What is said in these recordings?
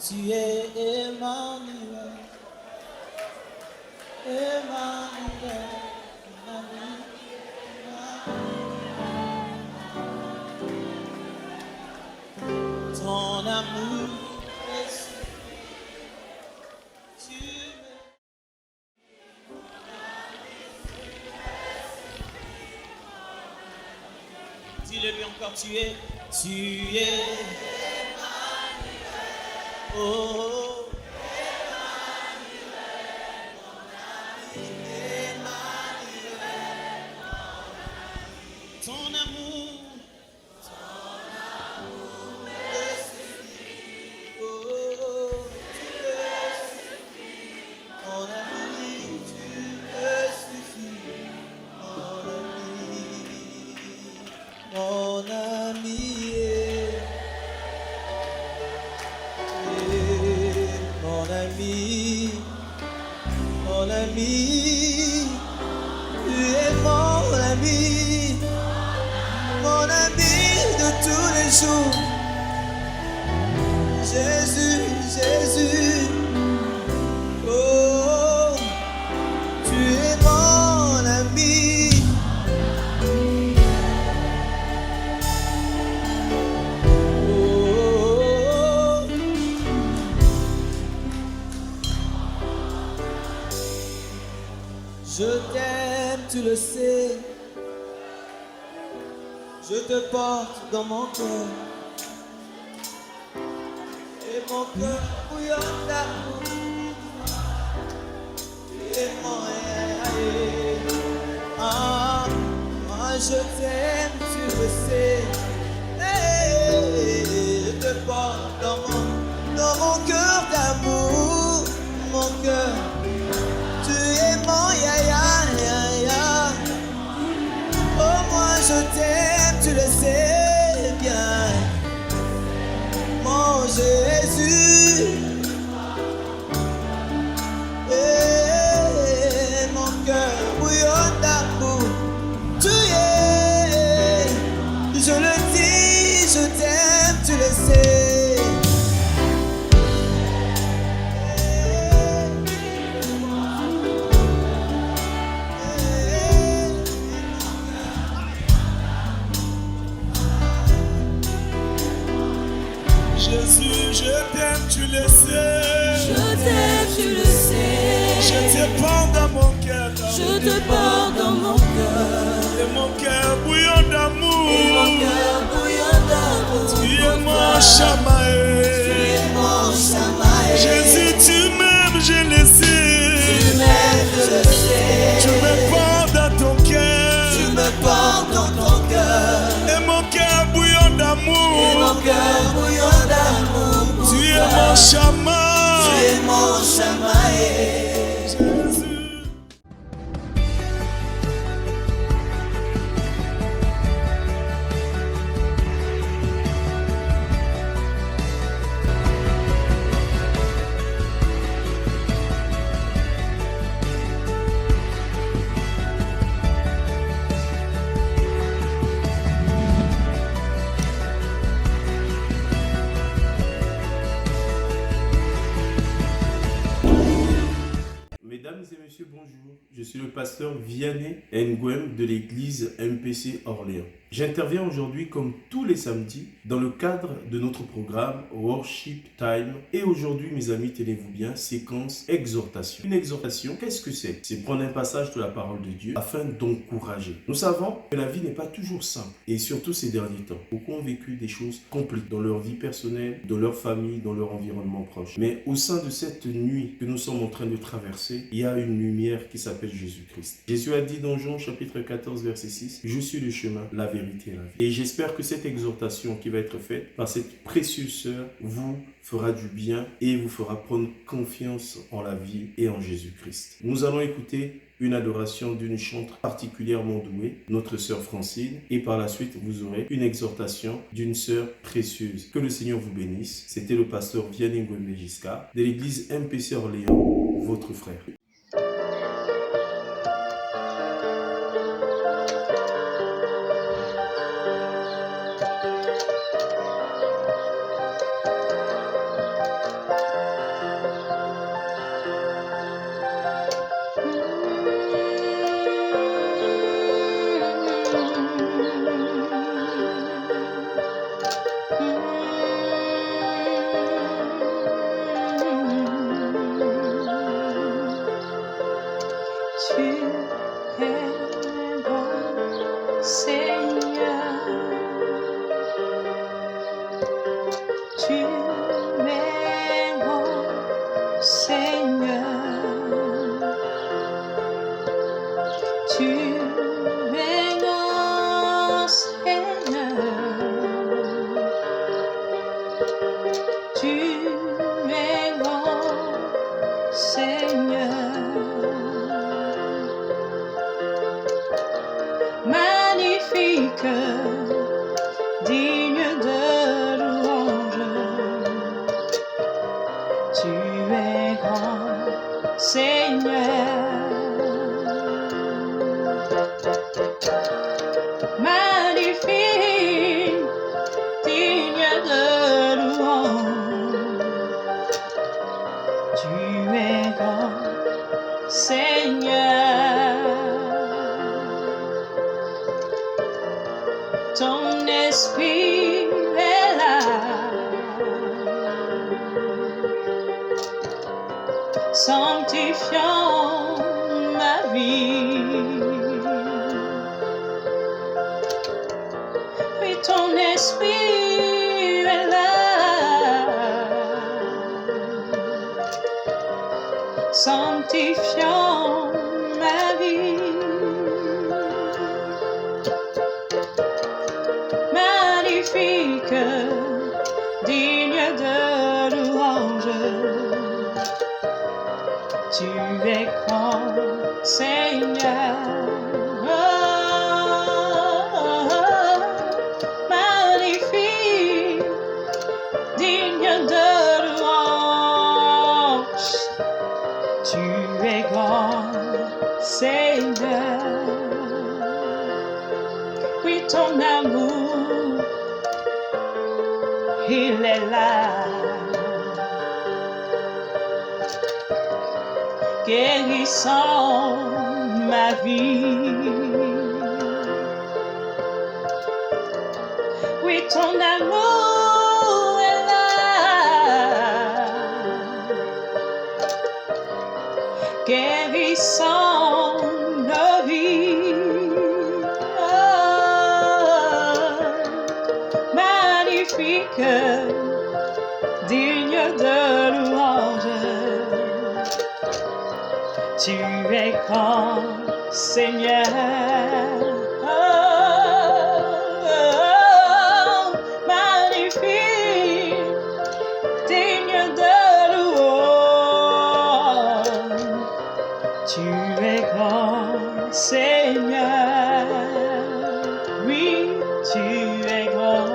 Tu es Emmanuel, Emmanuel, Emmanuel. Ton amour est tu me... Dis-le-lui encore, tu es, oh, ton amour, oh, mon ami, tu me suffis, mon ami, mon ami, mon ami, tu es mon ami de tous les jours. Jésus, Jésus, oh, tu es mon ami. Oh, je t'aime, tu le sais. Je te porte dans mon cœur. Et mon cœur bouillonne d'amour. Et mon ah, moi je t'aime, tu le sais. Hey, je te porte dans mon cœur d'amour. Mon cœur, tu es mon ya. Oh, moi je t'aime, tu le sais bien. Mon Jésus, et mon cœur bouillonne d'amour. Tu es, je le dis, je t'aime, tu le sais. Jésus, je t'aime, tu le sais. Je t'aime, tu le sais. Je te porte dans mon cœur. Je te porte dans mon cœur. Et mon cœur bouillonne d'amour. Et mon cœur bouillonne d'amour. Tu es mon chamae. Tu es mon chamae. Jésus, tu m'aimes, je le sais. Tu m'aimes, je le sais. Tu me portes dans ton cœur. Tu me portes dans ton cœur. Et mon cœur bouillonne d'amour. Et mon cœur bouillonne d'amour. Tu es mon chamae. Tu es mon chamae. Jésus. Mesdames et messieurs, bonjour. Je suis le pasteur Vianney Nguem de l'église MPC Orléans. J'interviens aujourd'hui comme tous les samedis dans le cadre de notre programme Worship Time. Et aujourd'hui, mes amis, tenez-vous bien, séquence exhortation. Une exhortation, qu'est-ce que c'est? C'est prendre un passage de la parole de Dieu afin d'encourager. Nous savons que la vie n'est pas toujours simple et surtout ces derniers temps. Beaucoup ont vécu des choses compliquées dans leur vie personnelle, dans leur famille, dans leur environnement proche. Mais au sein de cette nuit que nous sommes en train de traverser, il y a une lumière qui s'appelle Jésus-Christ. Jésus a dit dans Jean chapitre 14 verset 6, « Je suis le chemin, la vérité et la vie. » Et j'espère que cette exhortation qui va être faite par cette précieuse sœur vous fera du bien et vous fera prendre confiance en la vie et en Jésus-Christ. Nous allons écouter une adoration d'une chantre particulièrement douée, notre sœur Francine, et par la suite vous aurez une exhortation d'une sœur précieuse. Que le Seigneur vous bénisse. C'était le pasteur Vianney Nguem Giscard de l'église MPC Orléans, votre frère. magnifique, digne de louange. Tu es grand, Seigneur. Magnifique, digne de louange. Tu es grand, Seigneur. Ton esprit est là, sanctifiant ma vie. Oui, ton esprit est là, sanctifiant ma vie. Magnifique, digne de louange. Tu es grand, Seigneur. Magnifique, digne de louange. Tu es grand, Seigneur. Oui, ton amour, il est là, guérissant ma vie. Oui, ton amour est là, guérissant nos vies. Magnifique, digne de louange. Tu es grand, Seigneur. Magnifique, digne de louange. Tu es grand, Seigneur. Oui, tu es grand.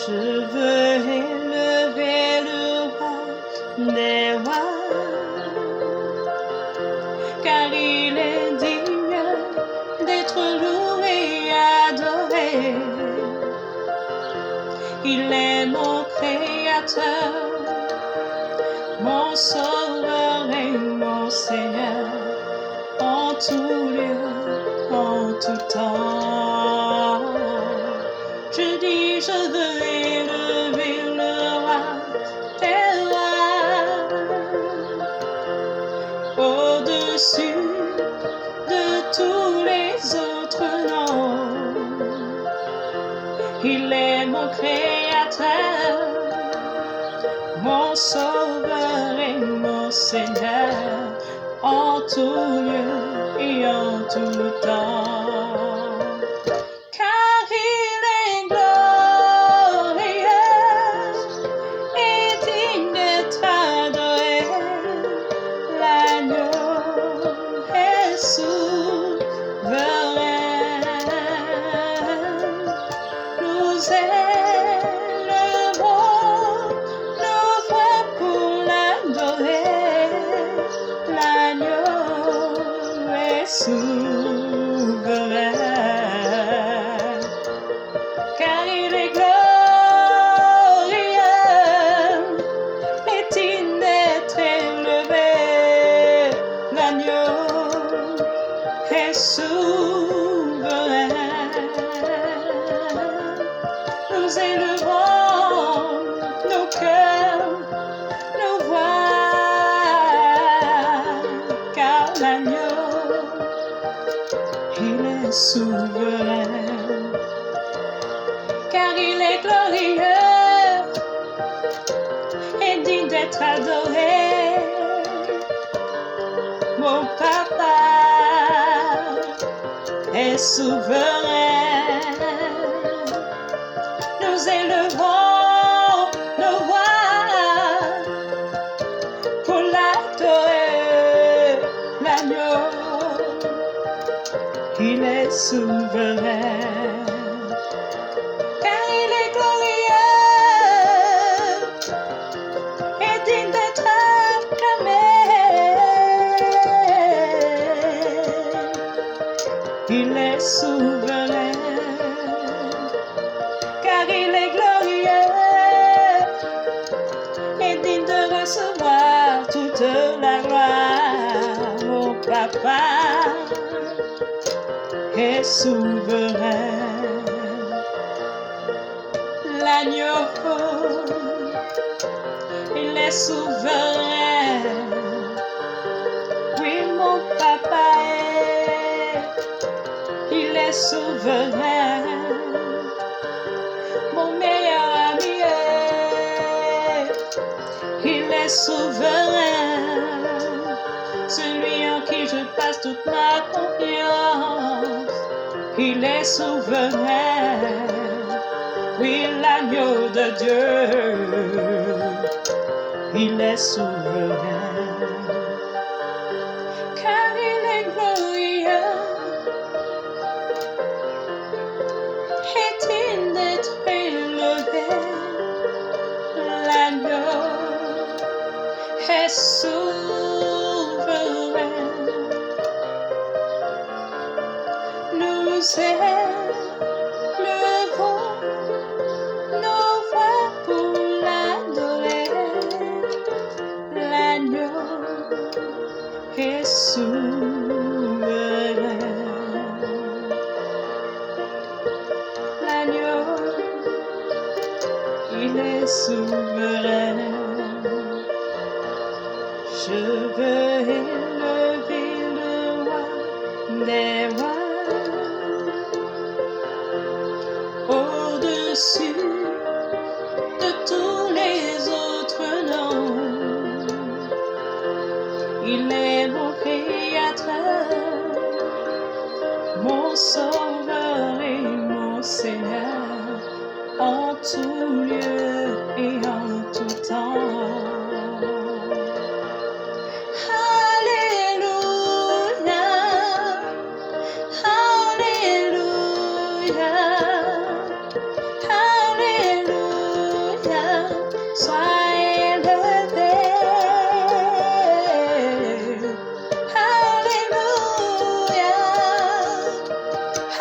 Je veux élever le roi des rois, car il est digne d'être loué et adoré. Il est mon créateur, mon sauveur et mon Seigneur, en tout lieu, en tout temps. Je dis, je veux élever le roi des rois, au-dessus de tous les autres noms. Il est mon créateur, mon sauveur et mon Seigneur, en tout lieu et en tout temps. Souverain, car il est glorieux et digne d'être élevé. L'agneau est souverain. Nous élevons nos cœurs, nos voix, car l'agneau, il est souverain, car il est glorieux et digne d'être adoré. Mon papa est souverain. Nous élevons nos voix pour l'adorer. souverain, car il est glorieux et digne d'être acclamé. Il est souverain, car il est glorieux et digne de recevoir toute la gloire. Mon papa est souverain. L'agneau, il est souverain. Oui, mon papa il est souverain. Mon meilleur ami il est souverain. Celui en qui je passe toute ma confiance, il est souverain. Oui, l'agneau de Dieu, il est souverain. Car il est glorieux et digne d'être élevé. L'agneau est souverain. Nous élevons nos voix pour l'adorer. L'agneau est souverain. L'agneau, il est souverain. Je veux élever le roi des rois au-dessus de tous les autres noms. Il est mon créateur, mon sauveur et mon Seigneur, en tout lieu et en tout temps. Alléluia, Alléluia, Alléluia, sois élevé. Alléluia,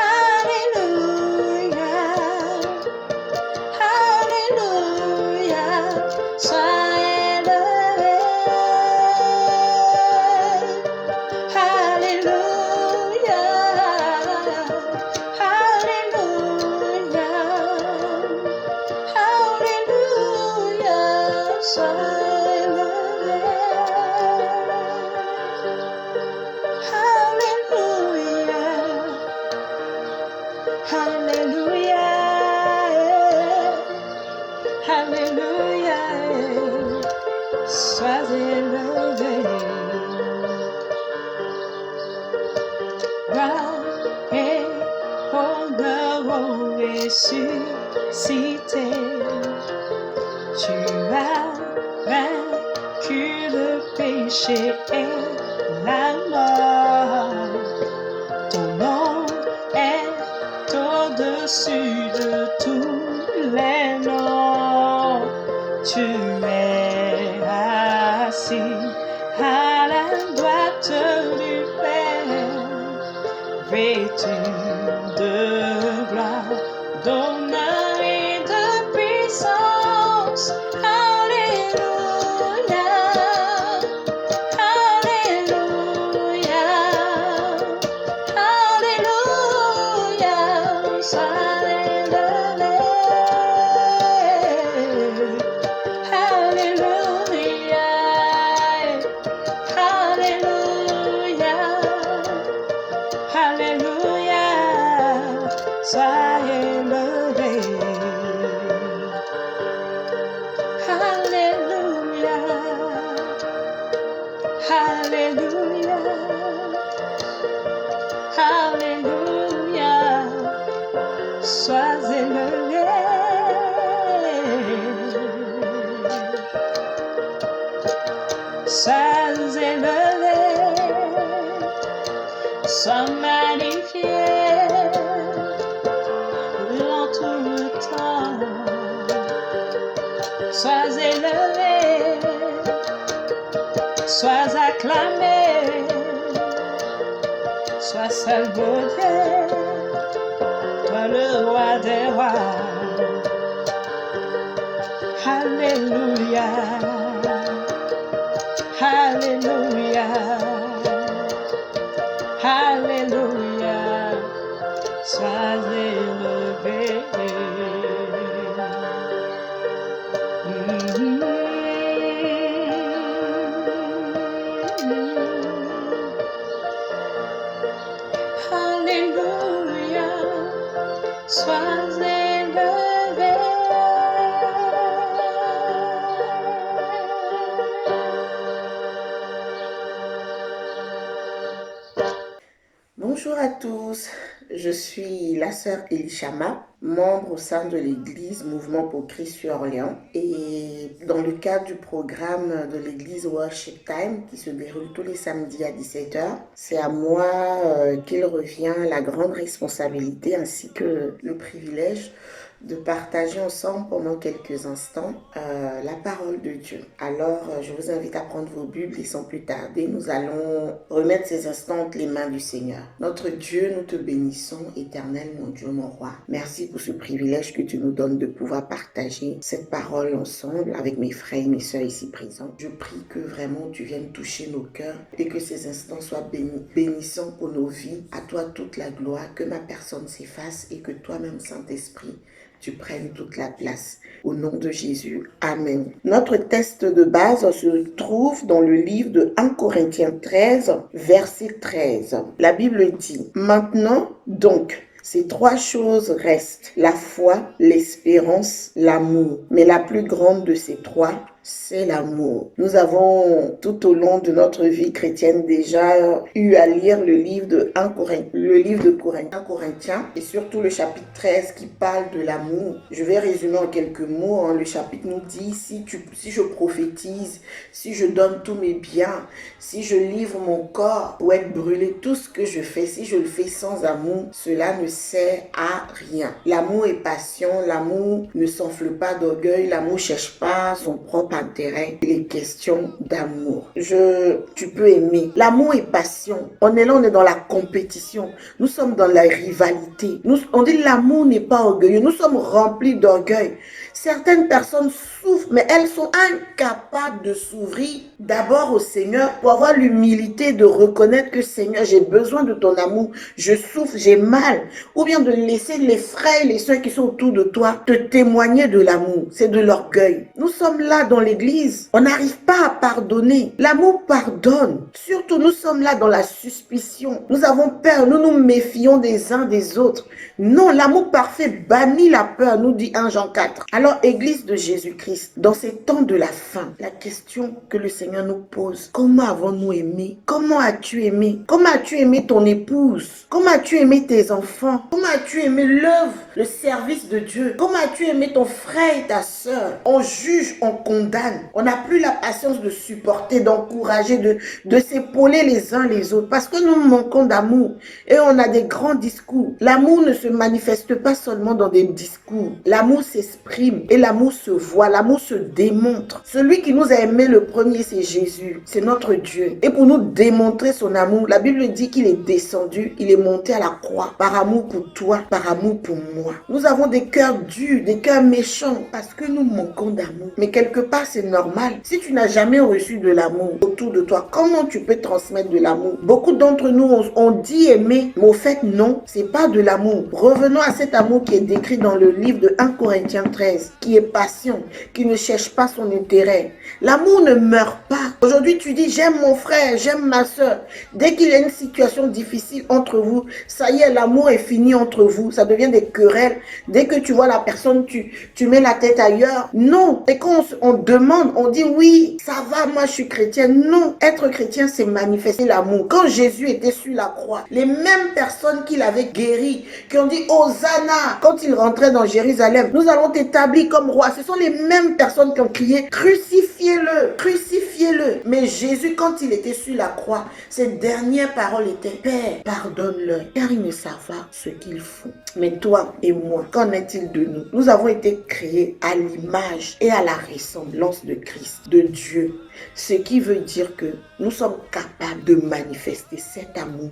Alléluia, Alléluia, sois élevé. Alléluia, Alléluia, Alléluia, sois élevé. Alléluia, Alléluia, Alléluia, sois élevé. Gloire et honneur au ressuscité. Tu as vaincu le péché et la mort. Ton nom est au-dessus de tous les noms. Tu es assis à la droite du Père, vêtu de gloire, d'honneur et de puissance. Alléluia, Alléluia, Alléluia, sois élevé. Alléluia, Alléluia, Alléluia, sois élevé. Alléluia, Alléluia, Alléluia, sois élevé. Sois élevé, sois magnifié. Sois seul beau Dieu, toi le roi des rois. Alléluia, Alléluia, Alléluia, sois élevé. Alléluia, sois élevé. Bonjour à tous, je suis la sœur Elishama, membre au sein de l'église Mouvement pour Christ sur Orléans. Et dans le cadre du programme de l'église Worship Time qui se déroule tous les samedis à 17h, c'est à moi qu'il revient la grande responsabilité ainsi que le privilège de partager ensemble pendant quelques instants la parole de Dieu. Alors, je vous invite à prendre vos Bibles et sans plus tarder, nous allons remettre ces instants entre les mains du Seigneur. Notre Dieu, nous te bénissons, éternel, mon Dieu, mon roi. Merci pour ce privilège que tu nous donnes de pouvoir partager cette parole ensemble avec mes frères et mes sœurs ici présents. Je prie que vraiment tu viennes toucher nos cœurs et que ces instants soient bénissants pour nos vies. À toi toute la gloire, que ma personne s'efface et que toi-même, Saint-Esprit, tu prennes toute la place. Au nom de Jésus, Amen. Notre texte de base se trouve dans le livre de 1 Corinthiens 13, verset 13. La Bible dit, « Maintenant, donc, ces trois choses restent, la foi, l'espérance, l'amour. Mais la plus grande de ces trois, c'est l'amour. » Nous avons tout au long de notre vie chrétienne déjà eu à lire le livre de 1 Corinthiens et surtout le chapitre 13 qui parle de l'amour. Je vais résumer en quelques mots. Le chapitre nous dit, si je prophétise, si je donne tous mes biens, si je livre mon corps pour être brûlé, tout ce que je fais, si je le fais sans amour, cela ne sert à rien. L'amour est passion, l'amour ne s'enfle pas d'orgueil, l'amour ne cherche pas son propre intérêt. Il est question d'amour. Tu peux aimer. L'amour est passion. On est dans la compétition. Nous sommes dans la rivalité. On dit l'amour n'est pas orgueilleux. Nous sommes remplis d'orgueil. Certaines personnes souffrent, mais elles sont incapables de s'ouvrir d'abord au Seigneur pour avoir l'humilité de reconnaître que Seigneur, j'ai besoin de ton amour. Je souffre, j'ai mal. Ou bien de laisser les frères et les soeurs qui sont autour de toi te témoigner de l'amour. C'est de l'orgueil. Nous sommes là dans l'église. On n'arrive pas à pardonner. L'amour pardonne. Surtout, nous sommes là dans la suspicion. Nous avons peur. Nous nous méfions des uns des autres. Non, l'amour parfait bannit la peur, nous dit 1 Jean 4. Alors, Église de Jésus-Christ, dans ces temps de la fin, la question que le Seigneur nous pose, comment avons-nous aimé? Comment as-tu aimé? Comment as-tu aimé ton épouse? Comment as-tu aimé tes enfants? Comment as-tu aimé l'œuvre, le service de Dieu? Comment as-tu aimé ton frère et ta sœur? On juge, on condamne. On n'a plus la patience de supporter, d'encourager, de s'épauler les uns les autres parce que nous manquons d'amour et on a des grands discours. L'amour ne se manifeste pas seulement dans des discours. L'amour s'exprime et l'amour se voit, l'amour se démontre. Celui qui nous a aimés le premier, c'est Jésus, c'est notre Dieu. Et pour nous démontrer son amour, la Bible dit qu'il est descendu, il est monté à la croix par amour pour toi, par amour pour moi. Nous avons des cœurs durs, des cœurs méchants parce que nous manquons d'amour. Mais quelque part, c'est normal. Si tu n'as jamais reçu de l'amour autour de toi, comment tu peux transmettre de l'amour? Beaucoup d'entre nous, on dit aimer, mais au fait, non, c'est pas de l'amour. Revenons à cet amour qui est décrit dans le livre de 1 Corinthiens 13, qui est passion, qui ne cherche pas son intérêt. L'amour ne meurt pas. Aujourd'hui, tu dis, j'aime mon frère, j'aime ma soeur. Dès qu'il y a une situation difficile entre vous, ça y est, l'amour est fini entre vous. Ça devient des querelles. Dès que tu vois la personne, tu mets la tête ailleurs. Non. Et quand on demande, on dit, oui, ça va, moi je suis chrétienne. Non. Être chrétien, c'est manifester l'amour. Quand Jésus était sur la croix, les mêmes personnes qu'il avait guéries, qui ont dit, Hosanna, quand il rentrait dans Jérusalem, nous allons t'établir comme roi. Ce sont les mêmes personnes qui ont crié, crucifiez-le, crucifiez-le. Mais Jésus, quand il était sur la croix, ses dernières paroles étaient, Père, pardonne-leur, car ils ne savent pas ce qu'ils font. Mais toi et moi, qu'en est-il de nous? Nous avons été créés à l'image et à la ressemblance de Christ, de Dieu. Ce qui veut dire que nous sommes capables de manifester cet amour.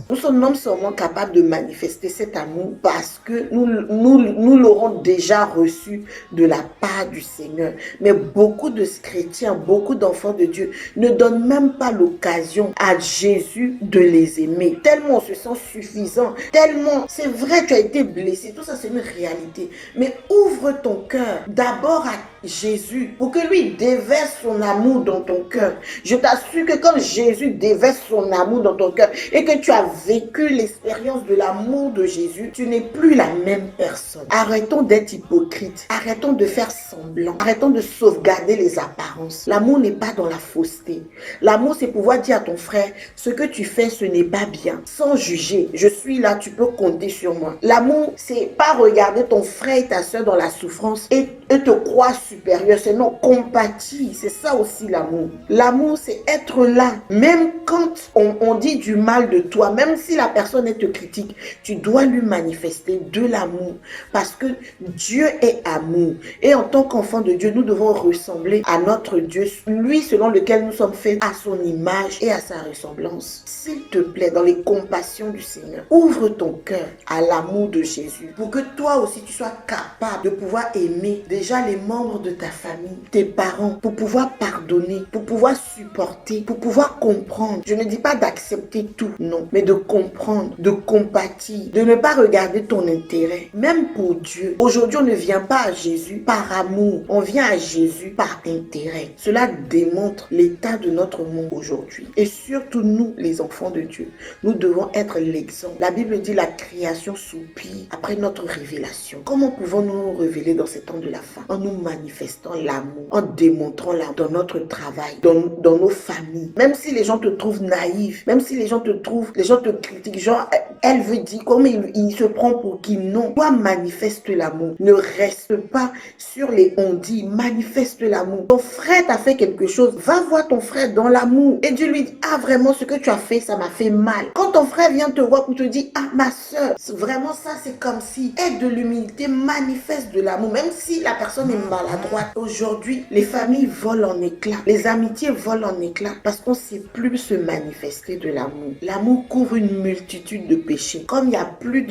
Nous sommes non seulement capables de manifester cet amour parce que nous l'aurons déjà reçu de la part du Seigneur. Mais beaucoup de chrétiens, beaucoup d'enfants de Dieu ne donnent même pas l'occasion à Jésus de les aimer. Tellement on se sent suffisant, tellement c'est vrai tu as été blessé, tout ça c'est une réalité. Mais ouvre ton cœur d'abord à Jésus pour que lui déverse son amour dans ton cœur. Je t'assure que quand Jésus déverse son amour dans ton cœur et que tu as vécu l'expérience de l'amour de Jésus, tu n'es plus la même personne. Arrêtons d'être hypocrites, arrêtons de faire semblant, arrêtons de sauvegarder les apparences. L'amour n'est pas dans la fausseté. L'amour, c'est pouvoir dire à ton frère, ce que tu fais, ce n'est pas bien, sans juger. Je suis là, tu peux compter sur moi. L'amour, c'est pas regarder ton frère et ta soeur dans la souffrance et te croire supérieur, c'est non, compatir. C'est ça aussi l'amour. L'amour, c'est être là. Même quand on dit du mal de toi, même si la personne te critique, tu dois lui manifester de l'amour. Parce que Dieu est amour. Et en tant qu'enfant de Dieu, nous devons ressembler à notre Dieu, lui selon lequel nous sommes faits à son image et à sa ressemblance. S'il te plaît, dans les compassions du Seigneur, ouvre ton cœur à l'amour de Jésus pour que toi aussi tu sois capable de pouvoir aimer déjà les membres de ta famille, tes parents, pour pouvoir pardonner, pour pouvoir supporter, pour pouvoir comprendre. Je ne dis pas d'accepter tout, non, mais de comprendre, de compatir, de ne pas regarder ton intérêt. Même pour Dieu, aujourd'hui on ne vient pas à Jésus par amour, on vient à Jésus par intérêt. Cela démontre l'état de notre monde aujourd'hui. Et surtout nous, les enfants de Dieu, nous devons être l'exemple. La Bible dit la création soupire après notre révélation. Comment pouvons-nous nous révéler dans ces temps de la fin? En nous manifestant l'amour, en démontrant l'amour dans notre travail, dans nos familles. Même si les gens te trouvent naïf, même si les gens te critiquent, genre, elle veut dire, comment il se prend pour qui? Non. Toi, manifeste l'amour. Ne reste pas sur les on-dit, manifeste l'amour. Ton frère t'a fait quelque chose, va voir ton frère dans l'amour. Et Dieu lui dit, ah vraiment, ce que tu as fait, ça m'a fait mal. Quand ton frère vient te voir pour te dire, ah ma soeur, vraiment ça c'est comme si, aie de l'humilité, manifeste de l'amour, même si la personne est maladroite. Aujourd'hui, les familles volent en éclats, les amitiés volent en éclats parce qu'on ne sait plus se manifester de l'amour. L'amour couvre une multitude de péchés. Comme il n'y a plus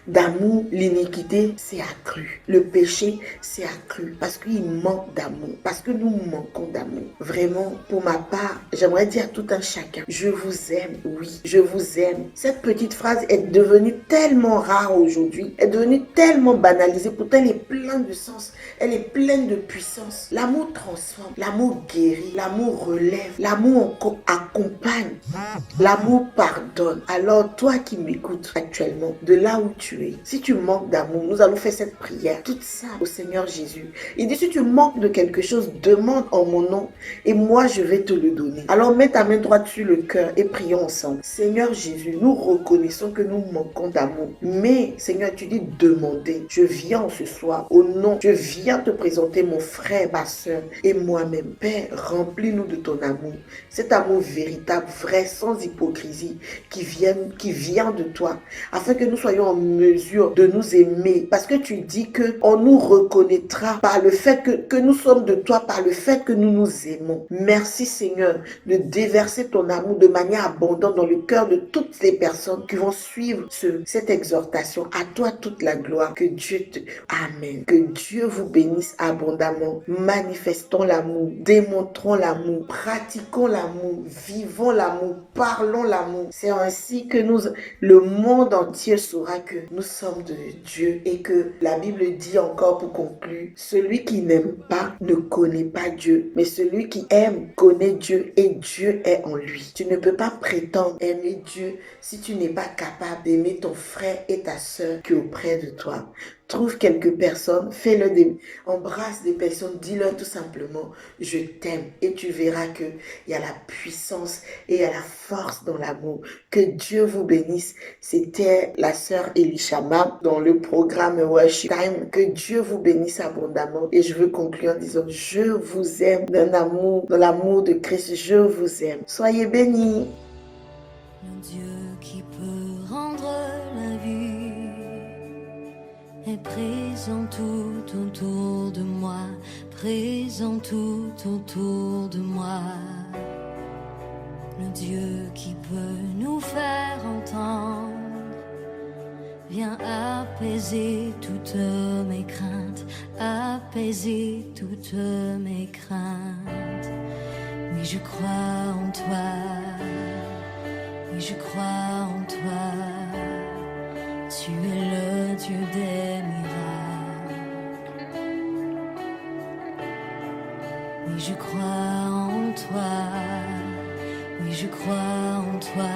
d'amour, l'iniquité s'est accrue. Le péché s'est accru parce qu'il manque d'amour, parce que nous manquons d'amour. Vraiment, pour ma part, j'aimerais dire à tout un chacun, je vous aime, oui, je vous aime. Cette petite phrase est devenue tellement rare aujourd'hui, est devenue tellement banalisée, pourtant elle est pleine de sens, elle est pleine de puissance. L'amour transforme, l'amour guérit, l'amour relève, l'amour accompagne, l'amour pardonne. Alors toi qui m'écoutes actuellement, de là où tu es, si tu manques d'amour, nous allons faire cette prière, toute ça au Seigneur Jésus. Il dit, si tu manques de quelque chose, demande en mon nom et moi je vais te le donner. Alors mets ta main droite sur le cœur et prions ensemble. Seigneur Jésus, nous reconnaissons que nous manquons d'amour. Mais Seigneur, tu dis demander. Je viens ce soir au nom, je viens te présenter mon frère, ma soeur et moi-même. Père, remplis-nous de ton amour. Cet amour véritable, vrai, sans hypocrisie, qui vient de toi, afin que nous soyons en mesure de nous aimer. Parce que tu dis que on nous reconnaîtra par le fait que nous sommes de toi, par le fait que nous nous aimons. Merci Seigneur de déverser ton amour de manière abondante dans le cœur de toutes les personnes qui vont suivre cette exhortation. À toi toute la gloire. Que Dieu te... Amen. Que Dieu vous bénisse abondamment. Manifestons l'amour, démontrons l'amour, pratiquons l'amour, vivons l'amour, parlons l'amour. C'est ainsi que le monde entier saura que nous sommes de Dieu et que la Bible dit encore pour conclure, celui qui n'aime pas ne connaît pas Dieu, mais celui qui aime connaît Dieu et Dieu est en lui. Tu ne peux pas prétendre aimer Dieu si tu n'es pas capable d'aimer ton frère et ta soeur qui est auprès de toi. Trouve quelques personnes, embrasse des personnes, dis-leur tout simplement, je t'aime. Et tu verras qu'il y a la puissance et il y a la force dans l'amour. Que Dieu vous bénisse. C'était la sœur Elishama dans le programme Worship Time. Que Dieu vous bénisse abondamment. Et je veux conclure en disant, je vous aime dans l'amour de Christ. Je vous aime. Soyez bénis. Le Dieu qui peut rendre la vie est présent tout autour de moi, présent tout autour de moi. Le Dieu qui peut nous faire entendre vient apaiser toutes mes craintes, apaiser toutes mes craintes. Oui, je crois en toi, oui, je crois en toi. Tu es le Dieu des miracles. Oui, je crois en toi, oui, je crois en toi.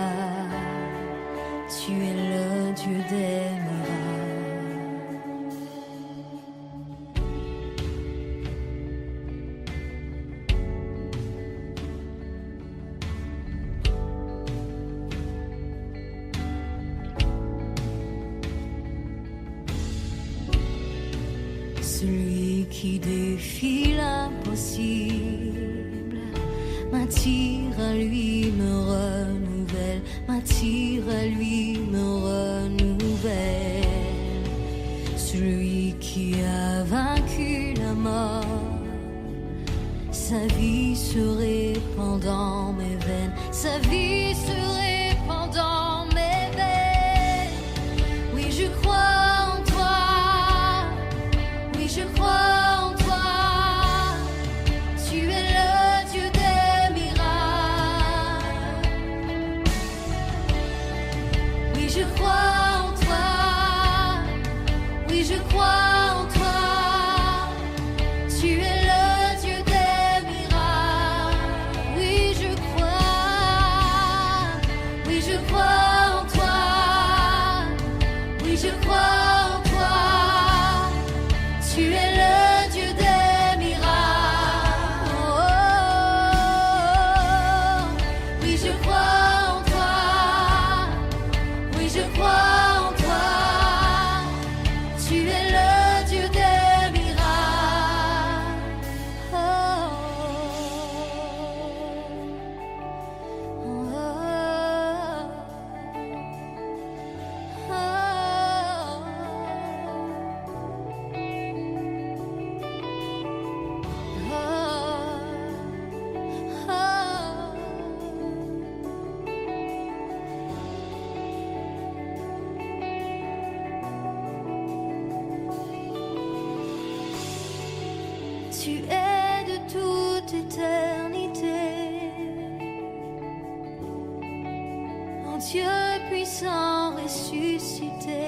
Tu es le Dieu des miracles. Celui qui défie l'impossible m'attire à lui, me renouvelle, m'attire à lui, me renouvelle. Celui qui a vaincu la mort, sa vie se répand dans mes veines, sa vie se répand dans mes veines. Oui, je crois en toi, oui, je crois en toi. Tu es le Dieu des miracles. Oui, je crois en toi, oui, je crois en toi. Tu es le Dieu des miracles. Oui, je crois, oui, je crois en toi. Oui, je crois en toi. Tu es le Dieu des miracles. Oh, oh, oh. Oui, je crois en toi. Oui, je crois en toi. Tu es le Dieu des miracles. Oh, oh, oh, oh. Tu es de toute éternité, en Dieu puissant ressuscité.